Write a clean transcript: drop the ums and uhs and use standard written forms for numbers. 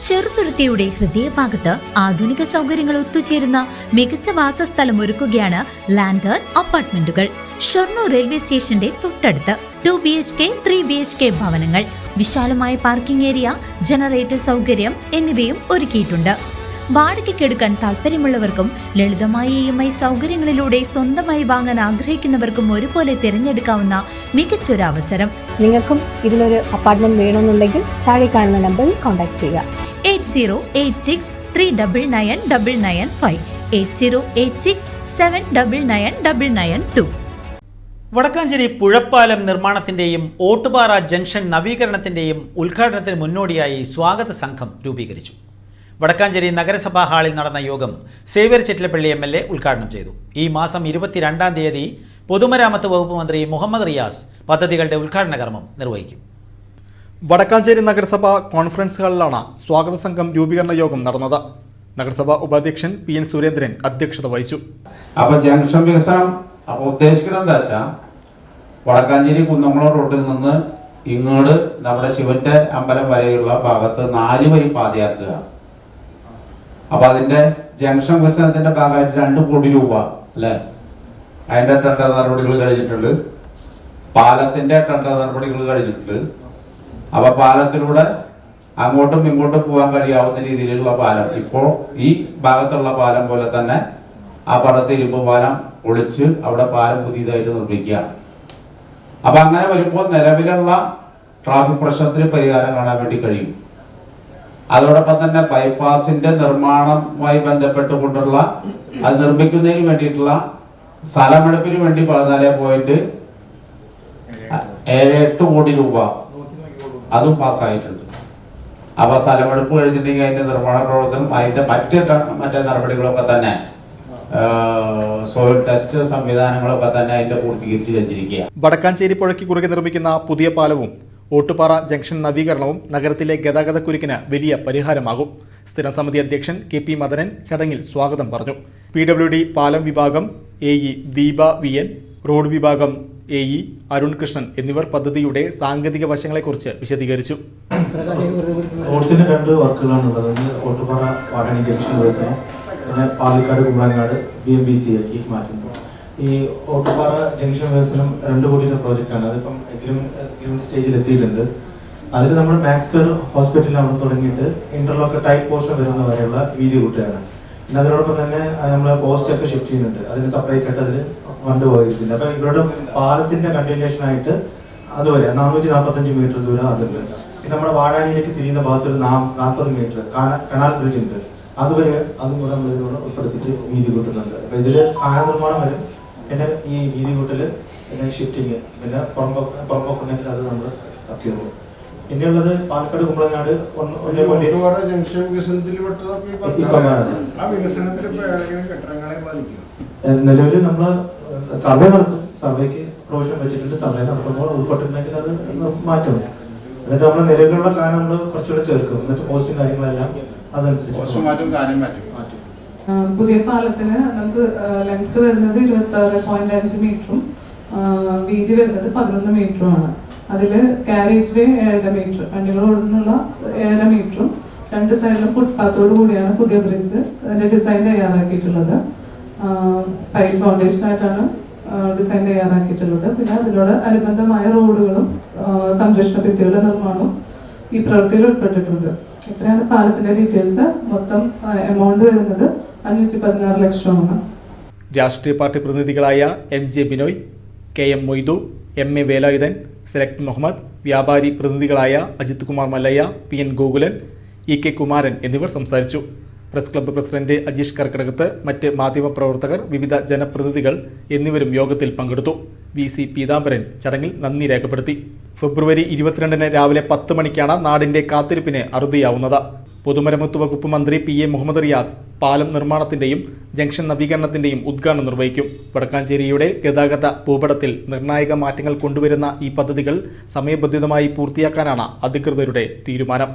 ചെറുതുരുത്തിയുടെ ഹൃദയഭാഗത്ത് ആധുനിക സൗകര്യങ്ങൾ ഒത്തുചേരുന്ന മികച്ച വാസസ്ഥലം ഒരുക്കുകയാണ് ലാൻഡർ അപ്പാർട്ട്മെന്റുകൾ. ഷൊർണൂർ റെയിൽവേ സ്റ്റേഷന്റെ തൊട്ടടുത്ത് 2 BHK 3 BHK ഭവനങ്ങൾ, വിശാലമായ പാർക്കിംഗ് ഏരിയ, ജനറേറ്റർ സൗകര്യം എന്നിവയും ഒരുക്കിയിട്ടുണ്ട്. വാടകയ്ക്കെടുക്കാൻ താല്പര്യമുള്ളവർക്കും ലളിതമായ EMI സൗകര്യങ്ങളിലൂടെ സ്വന്തമായി വാങ്ങാൻ ആഗ്രഹിക്കുന്നവർക്കും ഒരുപോലെ തിരഞ്ഞെടുക്കാവുന്ന മികച്ചൊരു അവസരം. നിങ്ങൾക്കും ഇതിലൊരു അപ്പാർട്ട്മെന്റ് വേണമെന്നുണ്ടെങ്കിൽ താഴെ കാണുന്ന നമ്പറിൽ കോൺടാക്ട് ചെയ്യുക. 8086 3999995 8086 7999992. വടക്കാഞ്ചേരി പുഴപ്പാലം നിർമ്മാണത്തിന്റെയും ഓട്ടുപാറ ജംഗ്ഷൻ നവീകരണത്തിന്റെയും ഉദ്ഘാടനത്തിന് മുന്നോടിയായി സ്വാഗത സംഘം രൂപീകരിച്ചു. വടക്കാഞ്ചേരി നഗരസഭാ ഹാളിൽ നടന്ന യോഗം സേവ്യർ ചിറ്റലപ്പള്ളി MLA ഉദ്ഘാടനം ചെയ്തു. ഈ മാസം 22-ാം തീയതി പൊതുമരാമത്ത് വകുപ്പ് മന്ത്രി മുഹമ്മദ് റിയാസ് പദ്ധതികളുടെ ഉദ്ഘാടന കർമ്മം നിർവഹിക്കും. വടക്കാഞ്ചേരി നഗരസഭ കോൺഫറൻസ് ഹാളിലാണ് സ്വാഗത സംഘം രൂപീകരണ യോഗം നടന്നത്. നഗരസഭാ ഉപാധ്യക്ഷൻ PN സുരേന്ദ്രൻ അധ്യക്ഷത വഹിച്ചു. ജംഗ്ഷൻ വികസനം ഉദ്ദേശിക്കുന്നത് എന്താ വെച്ചാൽ വടക്കാഞ്ചേരി കുന്നംകുളം റോഡിൽ നിന്ന് ഇങ്ങോട്ട് നമ്മുടെ ശിവന്റെ അമ്പലം വരെയുള്ള ഭാഗത്ത് 4 വരി പാതയാക്കുക. അതിന്റെ ജംഗ്ഷൻ വികസനത്തിന്റെ ഭാഗമായിട്ട് 2 കോടി രൂപ അല്ലെ, അതിന്റെ ടെൻഡർ നടപടികൾ കഴിഞ്ഞിട്ടുണ്ട്. പാലത്തിന്റെ ടെൻഡർ നടപടികൾ കഴിഞ്ഞിട്ടുണ്ട്. പാലത്തിലൂടെ അങ്ങോട്ടും ഇങ്ങോട്ടും പോകാൻ കഴിയാവുന്ന രീതിയിലുള്ള പാലം ഇപ്പോൾ ഈ ഭാഗത്തുള്ള പാലം പോലെ തന്നെ ആ ഭാഗത്ത് ഇരുമ്പ് പാലം ഒളിച്ച് അവിടെ പാലം പുതിയതായിട്ട് നിർമ്മിക്കുകയാണ്. അങ്ങനെ വരുമ്പോൾ നിലവിലുള്ള ട്രാഫിക് പ്രശ്നത്തിന് പരിഹാരം കാണാൻ വേണ്ടി കഴിയും. അതോടൊപ്പം തന്നെ ബൈപ്പാസിന്റെ നിർമ്മാണവുമായി ബന്ധപ്പെട്ടുകൊണ്ടുള്ള അത് നിർമ്മിക്കുന്നതിന് വേണ്ടിയിട്ടുള്ള സ്ഥലമെടുപ്പിന് വേണ്ടി 14.78 കോടി രൂപ അതും പാസ്സായിട്ടുണ്ട്. സ്ഥലമെടുപ്പ് കഴിഞ്ഞിട്ടുണ്ടെങ്കിൽ അതിന്റെ നിർമ്മാണ പ്രവർത്തനം അതിന്റെ മറ്റേ നടപടികളൊക്കെ തന്നെ സോയിൽ ടെസ്റ്റ് സംവിധാനങ്ങളൊക്കെ തന്നെ അതിന്റെ പൂർത്തീകരിച്ച് കഴിഞ്ഞിരിക്കുക. വടക്കാഞ്ചേരി പുഴയ്ക്ക് കുറുകെ നിർമ്മിക്കുന്ന പുതിയ പാലവും ഓട്ടുപാറ ജംഗ്ഷൻ നവീകരണവും നഗരത്തിലെ ഗതാഗതക്കുരുക്കിന് വലിയ പരിഹാരമാകും. സ്ഥിരം സമിതി അധ്യക്ഷൻ KP മദനൻ ചടങ്ങിൽ സ്വാഗതം പറഞ്ഞു. PWD പാലം വിഭാഗം AE ദീപ VN, റോഡ് വിഭാഗം AE അരുൺ കൃഷ്ണൻ എന്നിവർ പദ്ധതിയുടെ സാങ്കേതിക വശങ്ങളെക്കുറിച്ച് വിശദീകരിച്ചു. റോഡ്സിന്റെ 2 വർക്കുകളാണുള്ളത്. ഓട്ടുപാറ വാടാനി ജംഗ്ഷൻ വികസനം, പിന്നെ പാലക്കാട് കുമ്പളങ്ങാട് BMBC ആക്കി മാറ്റുന്നു. ഈ ഓട്ടുപാറ ജംഗ്ഷൻ വികസനം 2 കോടിയുടെ പ്രോജക്റ്റാണ്. അതിപ്പം എഗ്രിമെന്റ് സ്റ്റേജിൽ എത്തിയിട്ടുണ്ട്. അതിൽ നമ്മൾ മാക്സ് കെയർ ഹോസ്പിറ്റലിൽ അവിടെ തുടങ്ങിയിട്ട് ഇന്റർലോക്ക് ടൈപ്പ് പോർഷൻ വരുന്ന വരെയുള്ള വീതി കൂട്ടുകയാണ്. പിന്നെ അതിനോടൊപ്പം തന്നെ നമ്മൾ പോസ്റ്റ് ഒക്കെ ഷിഫ്റ്റ് ചെയ്യുന്നുണ്ട്. അതിന് സെപ്പറേറ്റ് ആയിട്ട് അതിൽ ഫണ്ട് പോയിട്ടില്ല. ഇവരുടെ പാലത്തിന്റെ കണ്ടിന്യൂഷൻ ആയിട്ട് അതുവരെ 445 മീറ്റർ ദൂരം അതുണ്ട്. പിന്നെ നമ്മുടെ വാടാനിയിലേക്ക് തിരിയുന്ന ഭാഗത്ത് ഒരു 40 മീറ്റർ കനാൽ ബ്രിഡ്ജ് ഉണ്ട്. അതുവരെ അതും കൂടെ നമ്മൾ ഇതിനോട് ഉൾപ്പെടുത്തിയിട്ട് വീതി കൂട്ടുന്നുണ്ട്. ഇതിൽ കാന നിർമ്മാണം വരും, പിന്നെ ഈ വീതി കൂട്ടല്, പിന്നെ ഷിഫ്റ്റിങ്, പിന്നെ പുറമ്പോക്കുണ്ടെങ്കിൽ അത് നമ്മൾ ആക്കിയുള്ളൂ. പിന്നെയുള്ളത് പാലക്കാട് കുമ്പളങ്ങാട് നിലവിൽ നമ്മൾ സർവേ നടത്തും. സർവേക്ക് പ്രൊവിഷൻ വെച്ചിട്ടുണ്ട്. സർവേ നടത്തുമ്പോൾ ഉൾപ്പെട്ടിട്ടുണ്ടെങ്കിൽ അത് മാറ്റും. എന്നിട്ട് നമ്മൾ നിലവിലുള്ള കാര്യം നമ്മൾ കുറച്ചുകൂടെ ചേർക്കും. എന്നിട്ട് പോസ്റ്റും കാര്യങ്ങളെല്ലാം അതനുസരിച്ച് മാറ്റും. പുതിയ പാലത്തിന് നമുക്ക് ലെങ്ത് വരുന്നത് 26.5 മീറ്ററും വീതി വരുന്നത് 11 മീറ്ററുമാണ്. അതിൽ കാരേജ് വേ 7.5 മീറ്റർ, വണ്ടികൾ ഓടുന്നുള്ള 7.5 മീറ്ററും 2 സൈഡിലും ഫുട്പാത്തോട് കൂടിയാണ് പുതിയ ബ്രിഡ്ജ് അതിന്റെ ഡിസൈൻ തയ്യാറാക്കിയിട്ടുള്ളത്. പൈൽ ഫൗണ്ടേഷൻ ആയിട്ടാണ് ഡിസൈൻ തയ്യാറാക്കിയിട്ടുള്ളത്. പിന്നെ അതിനോട് അനുബന്ധമായ റോഡുകളും സംരക്ഷണ ഭിത്തികളുടെ നിർമ്മാണവും ഈ പ്രവൃത്തിയിൽ ഉൾപ്പെട്ടിട്ടുണ്ട്. ഇത്രയാണ് പാലത്തിന്റെ ഡീറ്റെയിൽസ്. മൊത്തം എമൗണ്ട് വരുന്നത് 516 ലക്ഷമാണ്. രാഷ്ട്രീയ പാർട്ടി പ്രതിനിധികളായ MJ Binoy, KM Moidu, MA Velayudhan, സെലക്ട് മുഹമ്മദ്, വ്യാപാരി പ്രതിനിധികളായ അജിത് കുമാർ മല്ലയ്യ, PN ഗോകുലൻ, EK കുമാരൻ എന്നിവർ സംസാരിച്ചു. Press club president Ajeesh Karkkadakath, മറ്റ് മാധ്യമപ്രവർത്തകർ, വിവിധ ജനപ്രതിനിധികൾ എന്നിവരും യോഗത്തിൽ പങ്കെടുത്തു. VC പീതാംബരൻ ചടങ്ങിൽ നന്ദി രേഖപ്പെടുത്തി. ഫെബ്രുവരി 22-ന് രാവിലെ 10 മണിക്കാണ് നാടിന്റെ കാത്തിരിപ്പിന് അറുതിയാവുന്നത്. പൊതുമരാമത്ത് വകുപ്പ് മന്ത്രി PA മുഹമ്മദ് റിയാസ് പാലം നിർമ്മാണത്തിന്റെയും ജംഗ്ഷൻ നവീകരണത്തിന്റെയും ഉദ്ഘാടനം നിർവഹിക്കും. വടക്കാഞ്ചേരിയുടെ ഗതാഗത ഭൂപടത്തിൽ നിർണായക മാറ്റങ്ങൾ കൊണ്ടുവരുന്ന ഈ പദ്ധതികൾ സമയബന്ധിതമായി പൂർത്തിയാക്കാനാണ് അധികൃതരുടെ തീരുമാനം.